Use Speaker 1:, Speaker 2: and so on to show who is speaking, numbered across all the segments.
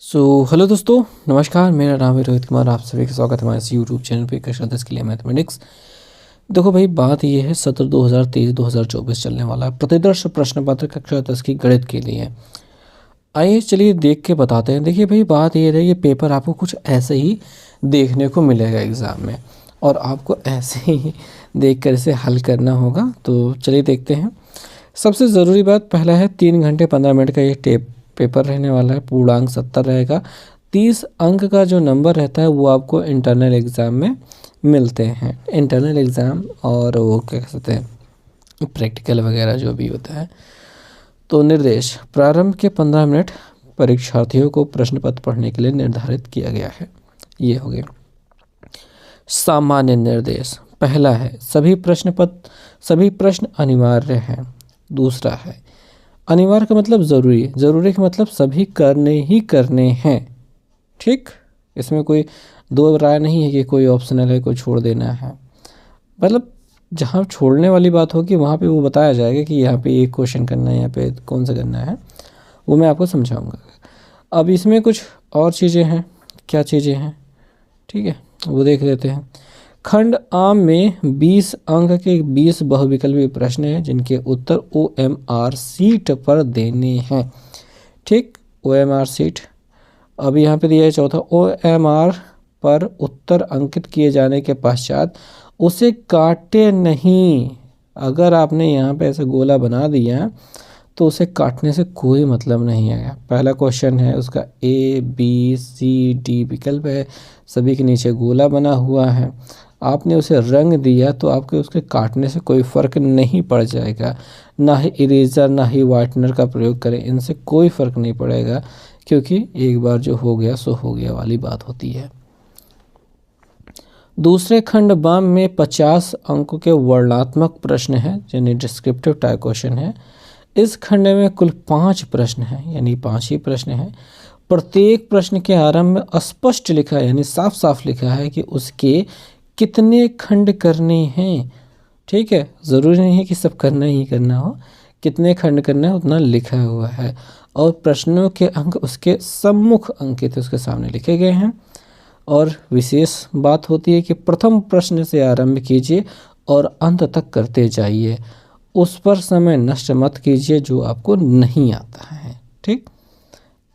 Speaker 1: Hello दोस्तों, नमस्कार। मेरा नाम है रोहित कुमार। आप सभी का स्वागत है हमारे इस यूट्यूब चैनल पे कक्षा 10 के लिए मैथमेटिक्स। देखो भाई, बात ये है सत्र 2023-2024 चलने वाला है प्रतिदर्श प्रश्न पत्र कक्षा 10 की गणित के लिए। आइए चलिए देख के बताते हैं। देखिए भाई, बात ये है, ये पेपर आपको कुछ ऐसे ही देखने को मिलेगा एग्ज़ाम में और आपको ऐसे ही देख कर इसे हल करना होगा। तो चलिए देखते हैं। सबसे ज़रूरी बात पहला है, 3 घंटे 15 मिनट का ये पेपर रहने वाला है। पूर्णांक 70 रहेगा। 30 अंक का जो नंबर रहता है वो आपको इंटरनल एग्ज़ाम में मिलते हैं। इंटरनल एग्ज़ाम और वो क्या कहते हैं, प्रैक्टिकल वगैरह जो भी होता है। तो निर्देश, प्रारंभ के 15 मिनट परीक्षार्थियों को प्रश्न पत्र पढ़ने के लिए निर्धारित किया गया है। ये हो गया। सामान्य निर्देश पहला है, सभी प्रश्न अनिवार्य हैं। दूसरा है, अनिवार्य का मतलब ज़रूरी, ज़रूरी का मतलब सभी करने ही करने हैं। ठीक, इसमें कोई दो राय नहीं है कि कोई ऑप्शनल है, कोई छोड़ देना है। मतलब जहाँ छोड़ने वाली बात होगी वहाँ पे वो बताया जाएगा कि यहाँ पे एक क्वेश्चन करना है, यहाँ पे कौन सा करना है, वो मैं आपको समझाऊंगा। अब इसमें कुछ और चीज़ें हैं। क्या चीज़ें हैं, ठीक है, वो देख लेते हैं। खंड आम में 20 अंक के 20 बहुविकल्पी प्रश्न हैं जिनके उत्तर OMR सीट पर देने हैं। ठीक, OMR सीट। अब यहाँ पे दिया है चौथा, OMR पर उत्तर अंकित किए जाने के पश्चात उसे काटे नहीं। अगर आपने यहाँ पे ऐसा गोला बना दिया तो उसे काटने से कोई मतलब नहीं है। पहला क्वेश्चन है, उसका ABCD विकल्प है, सभी के नीचे गोला बना हुआ है। आपने उसे रंग दिया तो आपके उसके काटने से कोई फ़र्क नहीं पड़ जाएगा। ना ही इरेजर ना ही वाइटनर का प्रयोग करें, इनसे कोई फ़र्क नहीं पड़ेगा, क्योंकि एक बार जो हो गया सो हो गया वाली बात होती है। दूसरे खंड बाम में 50 अंकों के वर्णनात्मक प्रश्न हैं, यानी डिस्क्रिप्टिव टाइप क्वेश्चन है। इस खंड में कुल 5 प्रश्न हैं, यानी 5 ही प्रश्न हैं। प्रत्येक प्रश्न के आरंभ में स्पष्ट लिखा है, यानी साफ साफ लिखा है कि उसके कितने खंड करने हैं। ठीक है, ज़रूरी नहीं है कि सब करना ही करना हो, कितने खंड करना है उतना लिखा हुआ है। और प्रश्नों के अंक उसके सम्मुख अंकित उसके सामने लिखे गए हैं। और विशेष बात होती है कि प्रथम प्रश्न से आरंभ कीजिए और अंत तक करते जाइए। उस पर समय नष्ट मत कीजिए जो आपको नहीं आता है। ठीक,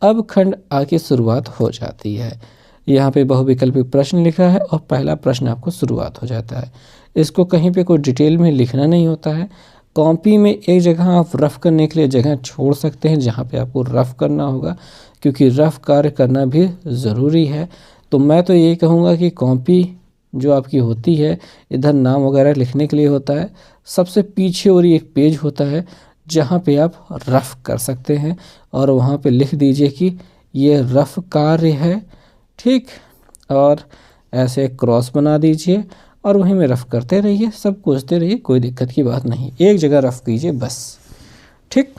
Speaker 1: अब खंड आ की शुरुआत हो जाती है। यहाँ पे बहुविकल्पी प्रश्न लिखा है और पहला प्रश्न आपको शुरुआत हो जाता है। इसको कहीं पे कोई डिटेल में लिखना नहीं होता है। कॉपी में एक जगह आप रफ़ करने के लिए जगह छोड़ सकते हैं जहाँ पे आपको रफ़ करना होगा, क्योंकि रफ़ कार्य करना भी ज़रूरी है। तो मैं तो यही कहूँगा कि कॉपी जो आपकी होती है, इधर नाम वगैरह लिखने के लिए होता है। सबसे पीछे और एक पेज होता है जहाँ पे आप रफ़ कर सकते हैं और वहाँ पे लिख दीजिए कि ये रफ़ कार्य है। ठीक, और ऐसे क्रॉस बना दीजिए और वहीं में रफ़ करते रहिए, सब पूछते रहिए, कोई दिक्कत की बात नहीं। एक जगह रफ़ कीजिए बस। ठीक,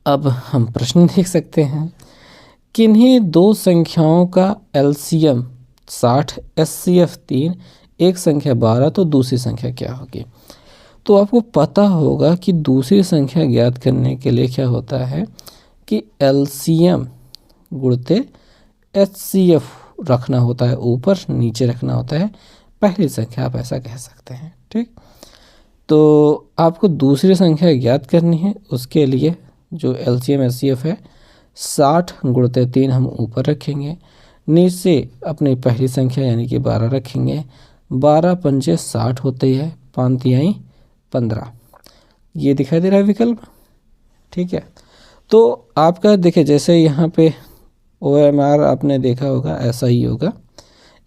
Speaker 1: अब हम प्रश्न देख सकते हैं। किन्हीं दो संख्याओं का LCM 60, SCF 3, एक संख्या 12, तो दूसरी संख्या क्या होगी। तो आपको पता होगा कि दूसरी संख्या ज्ञात करने के लिए क्या होता है कि LCM गुणते HCF रखना होता है, ऊपर नीचे रखना होता है पहली संख्या, आप ऐसा कह सकते हैं। ठीक, तो आपको दूसरी संख्या ज्ञात करनी है। उसके लिए जो LCM HCF है, 60 गुणते 3 हम ऊपर रखेंगे, नीचे अपनी पहली संख्या यानी कि 12 रखेंगे। 12 पंजे 60 होते हैं, 5 तिहाई 15। ये दिखाई दे रहा है विकल्प। ठीक है, तो आपका देखिए, जैसे यहाँ पे OMR आपने देखा होगा, ऐसा ही होगा।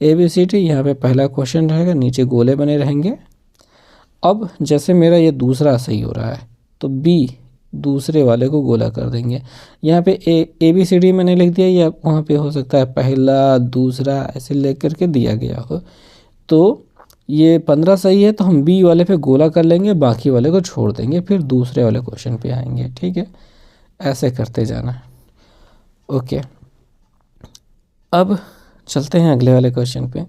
Speaker 1: ABCD यहाँ पे पहला क्वेश्चन रहेगा, नीचे गोले बने रहेंगे। अब जैसे मेरा ये दूसरा सही हो रहा है तो B दूसरे वाले को गोला कर देंगे। यहाँ पे ABCD मैंने लिख दिया, या वहाँ पे हो सकता है पहला दूसरा ऐसे लेकर करके दिया गया हो। तो ये 15 सही है तो हम B वाले पे गोला कर लेंगे, बाकी वाले को छोड़ देंगे, फिर दूसरे वाले क्वेश्चन पे आएंगे। ठीक है, ऐसे करते जाना है। ओके, अब चलते हैं अगले वाले क्वेश्चन पे।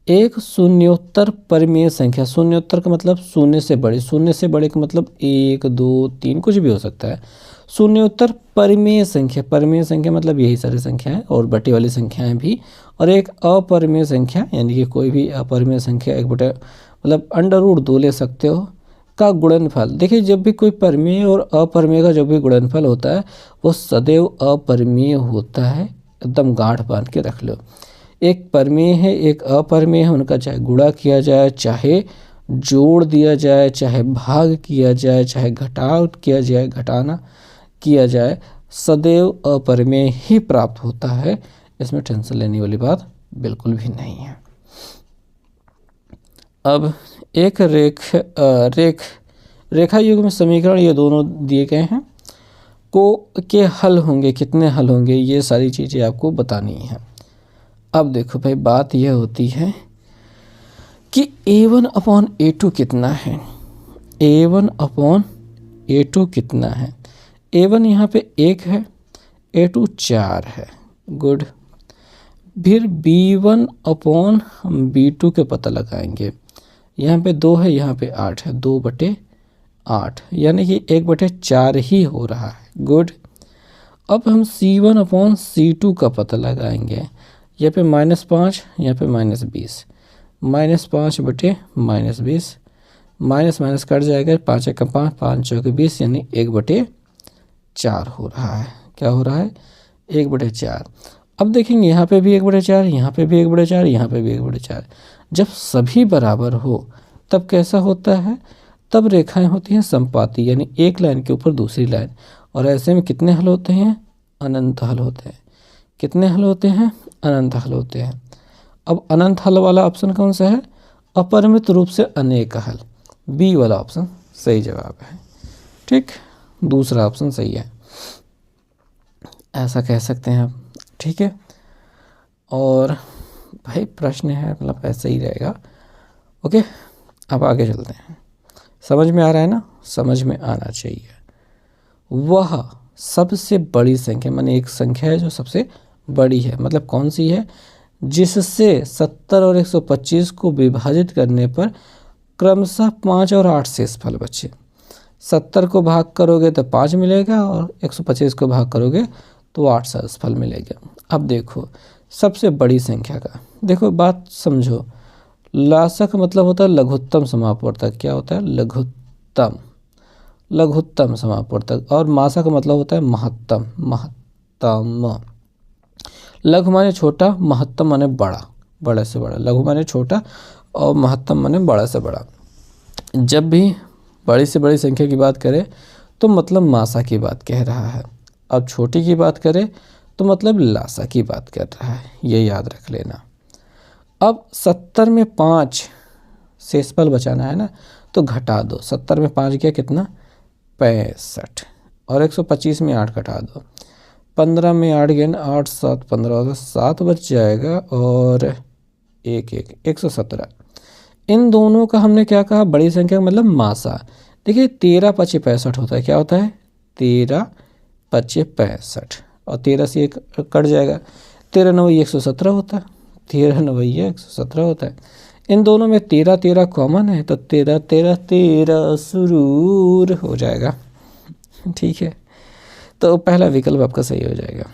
Speaker 1: एक शून्योत्तर परिमेय संख्या, शून्योत्तर का मतलब शून्य से बड़े, शून्य से बड़े का मतलब 1, 2, 3 कुछ भी हो सकता है। शून्योत्तर परिमेय संख्या, परिमेय संख्या मतलब यही सारी संख्याएं और बटे वाली संख्याएं भी, और एक अपरिमेय संख्या यानी कि कोई भी अपरिमेय संख्या एक बटे मतलब √2 ले सकते हो का गुणनफल। देखिए जब भी कोई परिमेय और अपरिमेय का जो भी गुणनफल होता है वो सदैव अपरिमेय होता है, एकदम गांठ बांध के रख लो। एक परिमेय है एक अपरिमेय है, उनका चाहे गुणा किया जाए, चाहे जोड़ दिया जाए, चाहे भाग किया जाए, चाहे घटाव किया जाए, घटाना किया जाए, सदैव अपरिमेय ही प्राप्त होता है। इसमें टेंशन लेने वाली बात बिल्कुल भी नहीं है। अब एक रेखा युग में समीकरण ये दोनों दिए गए हैं के हल होंगे, कितने हल होंगे, ये सारी चीज़ें आपको बतानी है। अब देखो भाई बात यह होती है कि a1/a2 कितना है, a1/a2 कितना है। a1 यहाँ पे 1 है, a2 4 है, गुड। फिर b1/b2 के पता लगाएंगे। यहाँ पे 2 है, यहाँ पे 8 है, 2/8 यानी कि 1/4 ही हो रहा है, गुड। अब हम c1/c2 का पता लगाएंगे। यहाँ पे -5, यहाँ पे -20, -5/-20, माइनस माइनस कट जाएगा, 5 × 5, 5 × 4 = 20 यानी 1/4 हो रहा है। क्या हो रहा है? 1/4। अब देखेंगे यहाँ पे भी 1/4, यहाँ पे भी 1/4, यहाँ पे भी 1/4। जब सभी बराबर हो तब कैसा होता है? तब रेखाएं होती हैं संपाती, यानी एक लाइन के ऊपर दूसरी लाइन, और ऐसे में कितने हल होते हैं? अनंत हल होते हैं। कितने हल होते हैं? अनंत हल होते हैं। अब अनंत हल वाला ऑप्शन कौन सा है? अपरिमित रूप से अनेक हल, बी वाला ऑप्शन सही जवाब है। ठीक, दूसरा ऑप्शन सही है, ऐसा कह सकते हैं आप। ठीक है, और भाई प्रश्न है मतलब ऐसा ही रहेगा। ओके, अब आगे चलते हैं। समझ में आ रहा है ना? समझ में आना चाहिए। वह सबसे बड़ी संख्या, माने एक संख्या है जो सबसे बड़ी है, मतलब कौन सी है? जिससे 70 और 125 को विभाजित करने पर क्रमशः 5 और 8 शेषफल बचे। 70 को भाग करोगे तो 5 मिलेगा और 125 को भाग करोगे तो 8 शेषफल मिलेगा। अब देखो सबसे बड़ी संख्या का देखो बात समझो। लासक मतलब होता है लघुत्तम समापवर्तक। क्या होता है? लघुत्तम, लघुत्तम समापवर्तक। और मासा का मतलब होता है महत्तम, महत्तम। लघु माने छोटा, महत्तम माने बड़ा, बड़े से बड़ा। लघु माने छोटा और महत्तम माने बड़ा से बड़ा। जब भी बड़ी से बड़ी संख्या की बात करें तो मतलब मासा की बात कह रहा है, अब छोटी की बात करें तो मतलब लासा की बात कर रहा है, ये याद रख लेना। अब 70 में 5 शेषफल बचाना है ना, तो घटा दो। 70 में 5 गया कितना? 65, और 125 में 8 घटा दो। 15 में 8 गया ना, 8 7 15, 7 बच जाएगा और 117। इन दोनों का हमने क्या कहा? बड़ी संख्या मतलब मासा। देखिए 13 × 5 = 65 होता है। क्या होता है? 13 × 5 = 65, और 13 से 1 कट जाएगा, 13 × 9 = 117 होता है। 13 × 9 = 117 होता है। इन दोनों में 13 13 कॉमन है, तो 13 13 13 सुरूर हो जाएगा। ठीक है, तो पहला विकल्प आपका सही हो जाएगा।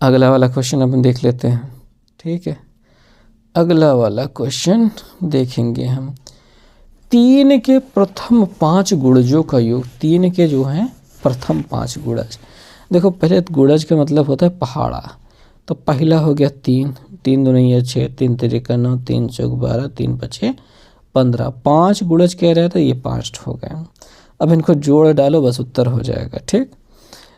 Speaker 1: अगला वाला क्वेश्चन अपन देख लेते हैं। ठीक है, अगला वाला क्वेश्चन देखेंगे हम। 3 के प्रथम 5 गुणजों का योग। 3 के जो हैं प्रथम 5 गुणज। देखो पहले गुणज का मतलब होता है पहाड़ा, तो पहला हो गया 3, 3 दूनी 6, 3 तिरिका 9, 3 चौक 12, 3 पछे 15। 5 गुणज कह रहे हैं तो ये 5 हो गए। अब इनको जोड़ डालो, बस उत्तर हो जाएगा। ठीक,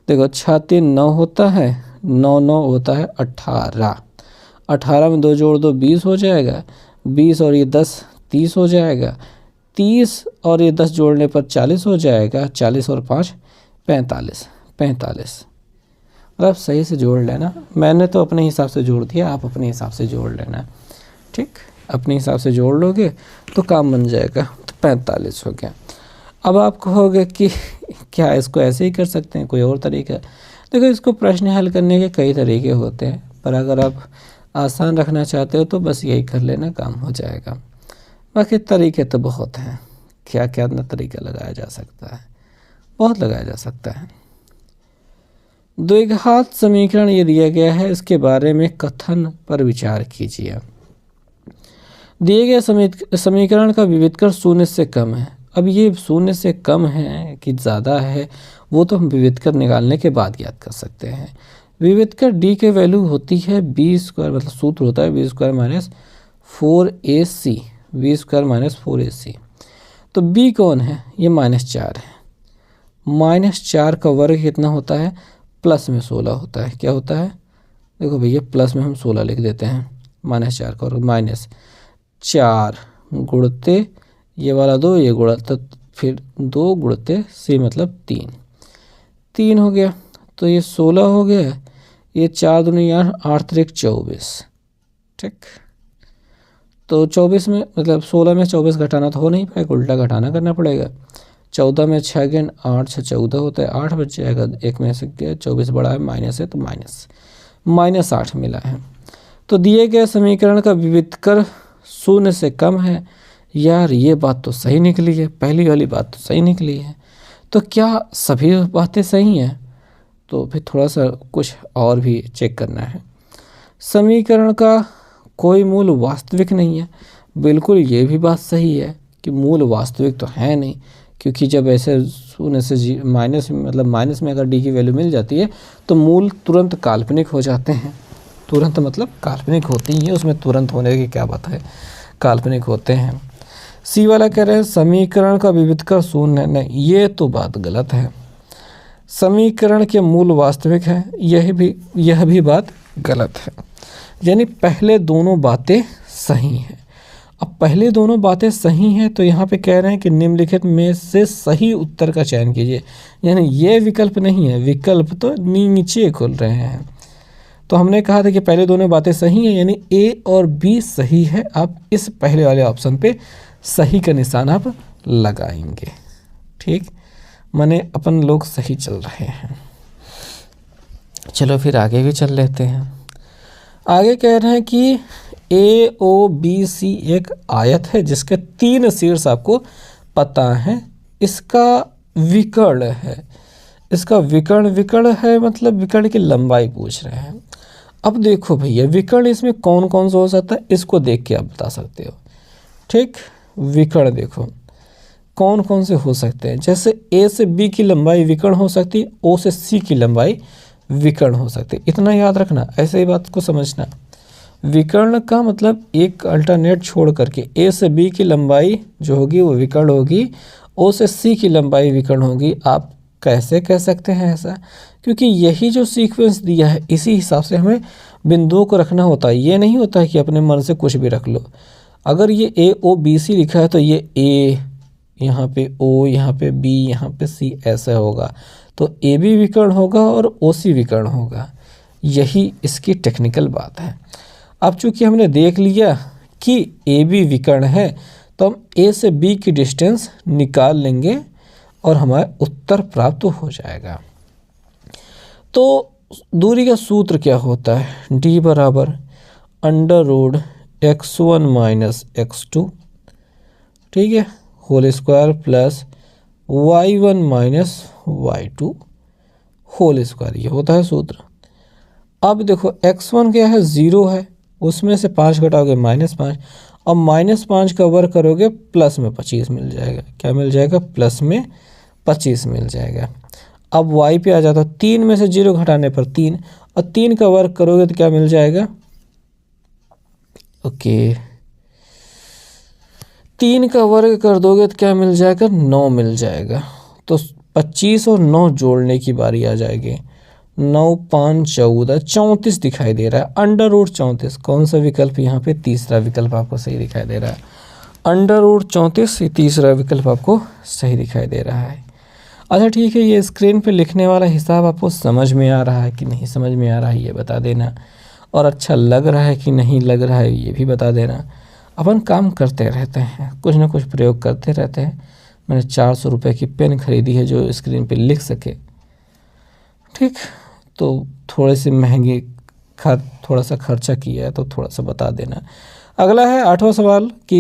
Speaker 1: देखो 6 3 9 होता है, 9 9 होता है 18। 18 में 2 जोड़ दो 20 हो जाएगा, 20 और ये 10 30 हो जाएगा, 30 और ये 10 जोड़ने पर 40 हो जाएगा, 40 और 5 45, 45। मतलब सही से जोड़ लेना, मैंने तो अपने हिसाब से जोड़ दिया, आप अपने हिसाब से जोड़ लेना। ठीक, अपने हिसाब से जोड़ लोगे तो काम बन जाएगा। तो 45 हो गया। अब आप कहोगे कि क्या इसको ऐसे ही कर सकते हैं, कोई और तरीका? देखो इसको प्रश्न हल करने के कई तरीके होते हैं, पर अगर आप आसान रखना चाहते हो तो बस यही कर लेना, काम हो जाएगा। बाकी तरीके तो बहुत हैं, क्या क्या ना तरीका लगाया जा सकता है। बहुत लगाया जा सकता है। द्विघात समीकरण ये दिया गया है, इसके बारे में कथन पर विचार कीजिए। दिए गए समीकरण का विविधकर शून्य से कम है। अब ये शून्य से कम है कि ज़्यादा है वो तो हम विविधकर निकालने के बाद याद कर सकते हैं। विविधकर डी के वैल्यू होती है बी स्क्वायर, मतलब सूत्र होता है b square minus 4ac, b square minus 4ac। तो बी कौन है? ये -4 है। -4 का वर्ग कितना होता है? प्लस में 16 होता है। क्या होता है? देखो भैया, प्लस में हम 16 लिख देते हैं। -4 का वर्ग -4 गुणते ये वाला 2, ये गुणा तो फिर 2 गुणते c मतलब 3 हो गया। तो ये 16 हो गया, ये 4 दूनी 8, 8 त्रिक 24। ठीक, तो 24 में मतलब 16 में 24 घटाना तो हो नहीं पाएगा, उल्टा घटाना करना पड़ेगा। 14 में 6 गेन 8 से 14 होता है, 8 बच जाएगा, एक में से 24 बड़ा है, माइनस है तो -8 मिला है। तो दिए गए समीकरण का विविधकर शून्य से कम है। यार ये बात तो सही निकली है, पहली वाली बात तो सही निकली है। तो क्या सभी बातें सही हैं? तो फिर थोड़ा सा कुछ और भी चेक करना है। समीकरण का कोई मूल वास्तविक नहीं है। बिल्कुल ये भी बात सही है कि मूल वास्तविक तो है नहीं, क्योंकि जब ऐसे शून्य से माइनस में अगर डी की वैल्यू मिल जाती है तो मूल तुरंत काल्पनिक हो जाते हैं। तुरंत मतलब काल्पनिक होती ही है, उसमें तुरंत होने की क्या बात है, काल्पनिक होते हैं। सी वाला कह रहे हैं समीकरण का विविधकर शून्य, नहीं ये तो बात गलत है। समीकरण के मूल वास्तविक है, यह भी बात गलत है। यानी पहले दोनों बातें सही हैं। अब पहले दोनों बातें सही हैं तो यहाँ पे कह रहे हैं कि निम्नलिखित में से सही उत्तर का चयन कीजिए। यानी ये विकल्प नहीं है, विकल्प तो नीचे खुल रहे हैं। तो हमने कहा था कि पहले दोनों बातें सही हैं, यानी ए और बी सही है। आप इस पहले वाले ऑप्शन पे सही का निशान आप लगाएंगे। ठीक, माने अपन लोग सही चल रहे हैं। चलो फिर आगे भी चल लेते हैं। आगे कह रहे हैं कि AOBC एक आयत है जिसके 3 शीर्ष आपको पता है। इसका विकर्ण है, इसका विकर्ण है, मतलब विकर्ण की लंबाई पूछ रहे हैं। अब देखो भैया, विकर्ण इसमें कौन कौन सा हो सकता है, इसको देख के आप बता सकते हो। ठीक, विकर्ण देखो कौन कौन से हो सकते हैं। जैसे A से B की लंबाई विकर्ण हो सकती है, O से C की लंबाई विकर्ण हो सकती है। इतना याद रखना, ऐसे ही बात को समझना। विकर्ण का मतलब एक अल्टरनेट छोड़ करके A से B की लंबाई जो होगी वो विकर्ण होगी, O से C की लंबाई विकर्ण होगी। आप कैसे कह सकते हैं ऐसा? क्योंकि यही जो सीक्वेंस दिया है इसी हिसाब से हमें बिंदुओं को रखना होता है। ये नहीं होता है कि अपने मन से कुछ भी रख लो। अगर ये AOBC लिखा है तो ये A, यहाँ पे O, यहाँ पे B, यहाँ पे C ऐसा होगा। तो AB विकर्ण होगा और OC विकर्ण होगा। यही इसकी टेक्निकल बात है। अब चूंकि हमने देख लिया कि AB विकर्ण है तो हम A से B की डिस्टेंस निकाल लेंगे और हमारा उत्तर प्राप्त हो जाएगा। तो दूरी का सूत्र क्या होता है? D बराबर √x1 माइनस x2, ठीक है, whole square plus y1 minus y2 whole square, ये होता है सूत्र। अब देखो x1 क्या है, 0 है, उसमें से 5 घटाओगे -5, और -5 का वर्ग करोगे प्लस में 25 मिल जाएगा। क्या मिल जाएगा? प्लस में 25 मिल जाएगा। अब y पे आ जाता, 3 में से 0 घटाने पर 3, और 3 का वर्ग करोगे तो क्या मिल जाएगा? ओके, 3 का वर्ग कर दोगे तो क्या मिल जाएगा? 9 मिल जाएगा। तो 25 और 9 जोड़ने की बारी आ जाएगी। 9 5 14, 34 दिखाई दे रहा है। √34 कौन सा विकल्प? यहाँ पे तीसरा विकल्प आपको सही दिखाई दे रहा है। √34 तीसरा विकल्प आपको सही दिखाई दे रहा है। अच्छा ठीक है, ये स्क्रीन पे लिखने वाला हिसाब आपको समझ में आ रहा है कि नहीं समझ में आ रहा है ये बता देना, और अच्छा लग रहा है कि नहीं लग रहा है ये भी बता देना। अपन काम करते रहते हैं, कुछ ना कुछ प्रयोग करते रहते हैं। मैंने 400 रुपये की पेन खरीदी है जो स्क्रीन पे लिख सके। ठीक, तो थोड़े से महंगी थोड़ा सा खर्चा किया है तो थोड़ा सा बता देना। अगला है 8वां सवाल कि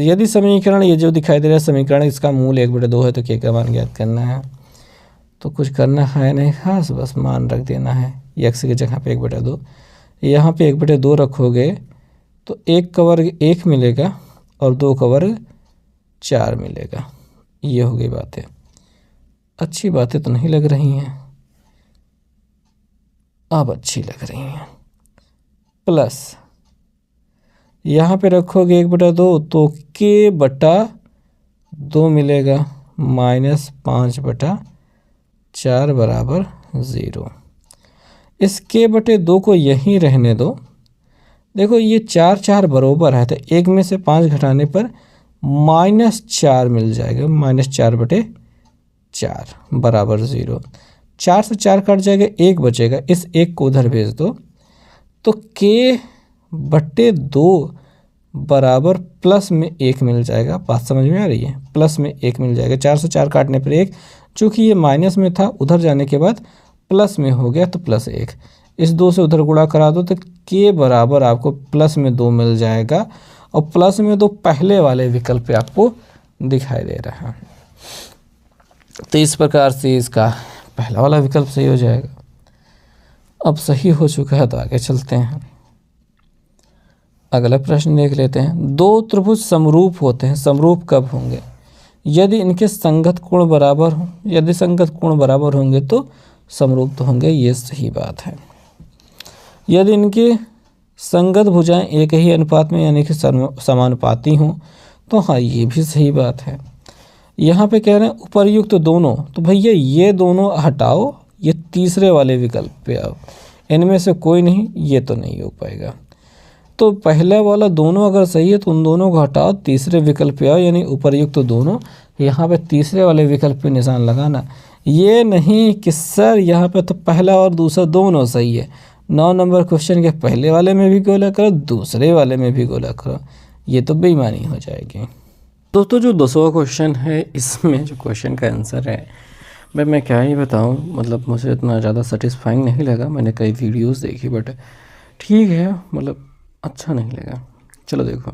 Speaker 1: यदि समीकरण ये जो दिखाई दे रहा है समीकरण, इसका मूल 1/2 है तो k का मान ज्ञात करना है। तो कुछ करना है नहीं खास, बस मान रख देना है। x की जगह पे 1/2, यहाँ पे 1/2 रखोगे तो 1 का वर्ग 1 मिलेगा और 2 का वर्ग 4 मिलेगा। ये हो गई बातें। अच्छी बातें तो नहीं लग रही हैं, अब अच्छी लग रही हैं। प्लस यहाँ पे रखोगे 1/2 तो k/2 मिलेगा माइनस 5/4 बराबर 0। इस k/2 को यहीं रहने दो। देखो ये 4 4 बरोबर है तो 1 में से 5 घटाने पर -4 मिल जाएगा, -4/4 बराबर 0। 4 से 4 कट जाएगा, 1 बचेगा, इस 1 को उधर भेज दो तो k/2 बराबर प्लस में 1 मिल जाएगा। बात समझ में आ रही है? प्लस में 1 मिल जाएगा। 4 से 4 काटने पर 1, चूँकि ये माइनस में था उधर जाने के बाद प्लस में हो गया तो +1। इस 2 से उधर गुणा करा दो तो k बराबर आपको प्लस में 2 मिल जाएगा और प्लस में 2 पहले वाले विकल्प पे आपको दिखाई दे रहा है। तो इस प्रकार से इसका पहला वाला विकल्प सही हो जाएगा। अब सही हो चुका है तो आगे चलते हैं। अगला प्रश्न देख लेते हैं। 2 त्रिभुज समरूप होते हैं, समरूप कब होंगे? यदि इनके संगत कोण बराबर हों। यदि संगत कोण बराबर होंगे तो समरूप तो होंगे, ये सही बात है। यदि इनके संगत भुजाएं एक ही अनुपात में यानी कि समानुपाती हों तो हाँ, ये भी सही बात है। यहाँ पे कह रहे हैं उपर्युक्त दोनों, तो भैया ये दोनों हटाओ, ये तीसरे वाले विकल्प पे आओ। इनमें से कोई नहीं, ये तो नहीं हो पाएगा। तो पहला वाला दोनों अगर सही है तो उन दोनों को हटाओ, तीसरे विकल्प पे आओ, यानी उपर्युक्त दोनों। यहाँ पे तीसरे वाले विकल्प पे निशान लगाना। ये नहीं कि सर यहाँ पे तो पहला और दूसरा दोनों सही है। 9 नंबर क्वेश्चन के पहले वाले में भी गोला करो, दूसरे वाले में भी गोला करो, ये तो बेईमानी हो जाएगी। दोस्तों जो 200वां क्वेश्चन है, इसमें जो क्वेश्चन का आंसर है मैं क्या ही बताऊं, मतलब मुझे इतना ज़्यादा सेटिस्फाइंग नहीं लगा। मैंने कई वीडियोस देखी बट ठीक है, मतलब अच्छा नहीं लगा। चलो देखो,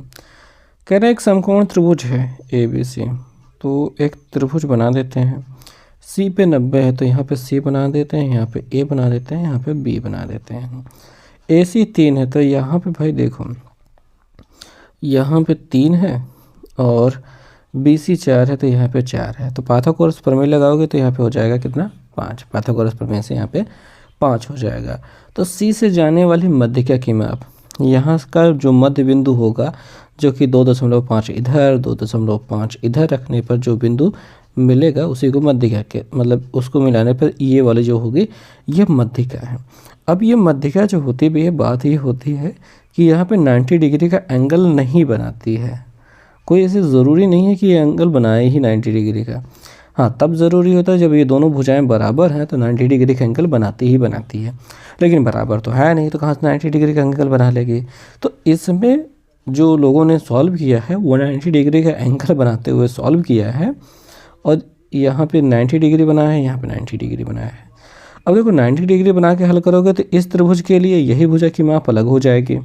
Speaker 1: कह रहे एक समकोण त्रिभुज है ABC, तो एक त्रिभुज बना देते हैं। C पे 90 है तो यहाँ पे C बना देते हैं, यहाँ पे A बना देते हैं, यहाँ पे B बना देते हैं। AC 3 है तो यहाँ पे भाई देखो, यहाँ पे 3 है और BC 4 है तो यहाँ पे 4 है। तो पाइथागोरस प्रमेय लगाओगे तो यहाँ पे हो जाएगा कितना? 5। पाइथागोरस प्रमेय से यहाँ पे 5 हो जाएगा। तो C से जाने वाली मध्यिका की माप, यहाँ का जो मध्य बिंदु होगा जो कि 2.5 इधर 2.5 इधर रखने पर जो बिंदु मिलेगा उसी को मध्यिका के, मतलब उसको मिलाने पर ये वाली जो होगी ये मध्यिका है। अब ये मध्यिका जो होती है, बात ये होती है कि यहाँ पे 90 डिग्री का एंगल नहीं बनाती है। कोई ऐसे ज़रूरी नहीं है कि ये एंगल बनाए ही 90 डिग्री का। हाँ, तब ज़रूरी होता है जब ये दोनों भुजाएं बराबर हैं तो 90 डिग्री का एंगल बनाती है। लेकिन बराबर तो है नहीं तो कहाँ से 90 डिग्री का एंगल बना लेगी। तो इसमें जो लोगों ने सॉल्व किया है वो 90 डिग्री का एंगल बनाते हुए सॉल्व किया है और यहाँ पे 90 डिग्री बनाया है, यहाँ पे 90 डिग्री बनाया है। अब देखो 90 डिग्री बना के हल करोगे तो इस त्रिभुज के लिए यही भुजा की माप अलग हो जाएगी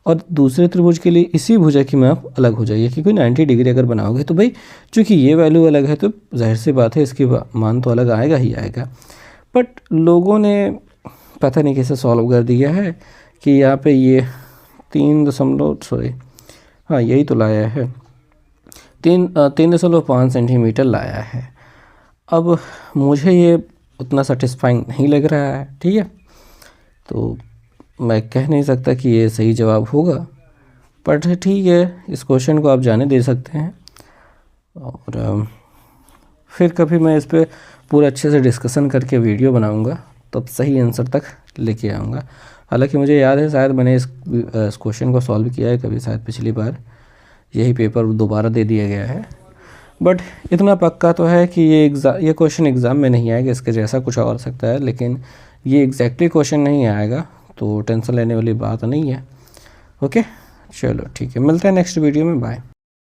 Speaker 1: और दूसरे त्रिभुज के लिए इसी भुजा की माप अलग हो जाएगी, क्योंकि 90 डिग्री अगर बनाओगे तो भाई चूँकि ये वैल्यू अलग है तो जाहिर सी बात है इसकी मान तो अलग आएगा ही आएगा। बट लोगों ने पता नहीं कैसे सॉल्व कर दिया है कि यहाँ पे ये 3 यही तो लाया है, 3.5 सेंटीमीटर लाया है। अब मुझे ये उतना सेटिस्फाइंग नहीं लग रहा है, ठीक है। तो मैं कह नहीं सकता कि ये सही जवाब होगा, पर ठीक है, इस क्वेश्चन को आप जाने दे सकते हैं और फिर कभी मैं इस पर पूरा अच्छे से डिस्कशन करके वीडियो बनाऊंगा तब सही आंसर तक लेके आऊँगा। हालांकि मुझे याद है शायद मैंने इस क्वेश्चन को सॉल्व किया है कभी, शायद पिछली बार यही पेपर दोबारा दे दिया गया है। बट इतना पक्का तो है कि ये क्वेश्चन एग्ज़ाम में नहीं आएगा, इसके जैसा कुछ और सकता है लेकिन ये एग्जैक्टली क्वेश्चन नहीं आएगा, तो टेंशन लेने वाली बात नहीं है। ओके, चलो ठीक है, मिलते हैं नेक्स्ट वीडियो में, बाय।